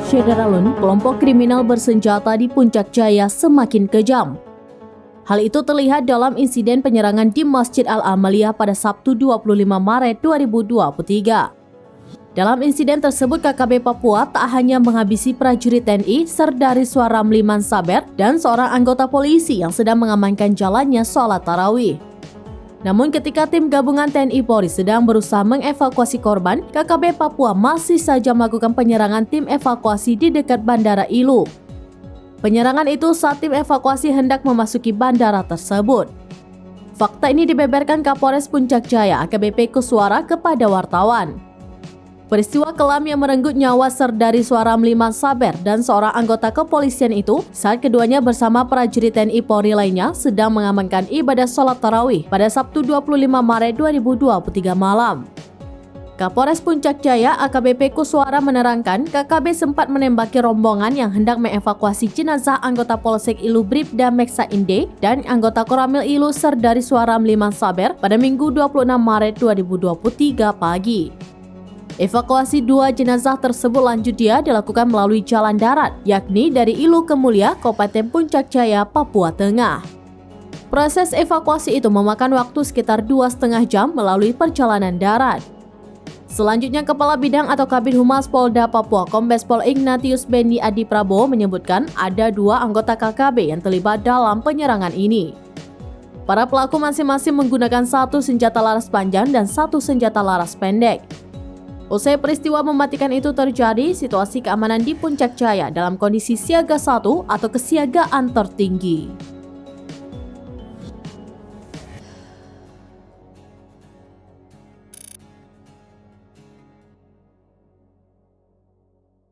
Syederalun, kelompok kriminal bersenjata di Puncak Jaya semakin kejam. Hal itu terlihat dalam insiden penyerangan di Masjid Al-Amaliyah pada Sabtu 25 Maret 2023. Dalam insiden tersebut, KKB Papua tak hanya menghabisi prajurit TNI, Serdari Suaram Liman Saber, dan seorang anggota polisi yang sedang mengamankan jalannya sholat tarawih. Namun ketika tim gabungan TNI Polri sedang berusaha mengevakuasi korban, KKB Papua masih saja melakukan penyerangan tim evakuasi di dekat Bandara Ilu. Penyerangan itu saat tim evakuasi hendak memasuki bandara tersebut. Fakta ini dibeberkan Kapolres Puncak Jaya AKBP Kuswara kepada wartawan. Peristiwa kelam yang merenggut nyawa Serdari Suaram Liman Saber dan seorang anggota kepolisian itu saat keduanya bersama prajurit TNI Polri lainnya sedang mengamankan ibadah sholat tarawih pada Sabtu 25 Maret 2023 malam. Kapolres Puncak Jaya AKBP Kuswara menerangkan KKB sempat menembaki rombongan yang hendak mengevakuasi jenazah anggota Polsek Ilu Bribda Meksa Inde dan anggota Koramil Ilu Serdari Suaram Liman Saber pada Minggu 26 Maret 2023 pagi. Evakuasi dua jenazah tersebut lanjut dilakukan melalui jalan darat, yakni dari Ilu ke Mulia, Kabupaten Puncak Jaya, Papua Tengah. Proses evakuasi itu memakan waktu sekitar 2,5 jam melalui perjalanan darat. Selanjutnya, Kepala Bidang atau Kabid Humas Polda Papua Kombes Pol Ignatius Bendi Adi Prabowo menyebutkan ada dua anggota KKB yang terlibat dalam penyerangan ini. Para pelaku masing-masing menggunakan satu senjata laras panjang dan satu senjata laras pendek. Usai peristiwa mematikan itu terjadi, situasi keamanan di Puncak Jaya dalam kondisi siaga 1 atau kesiagaan tertinggi.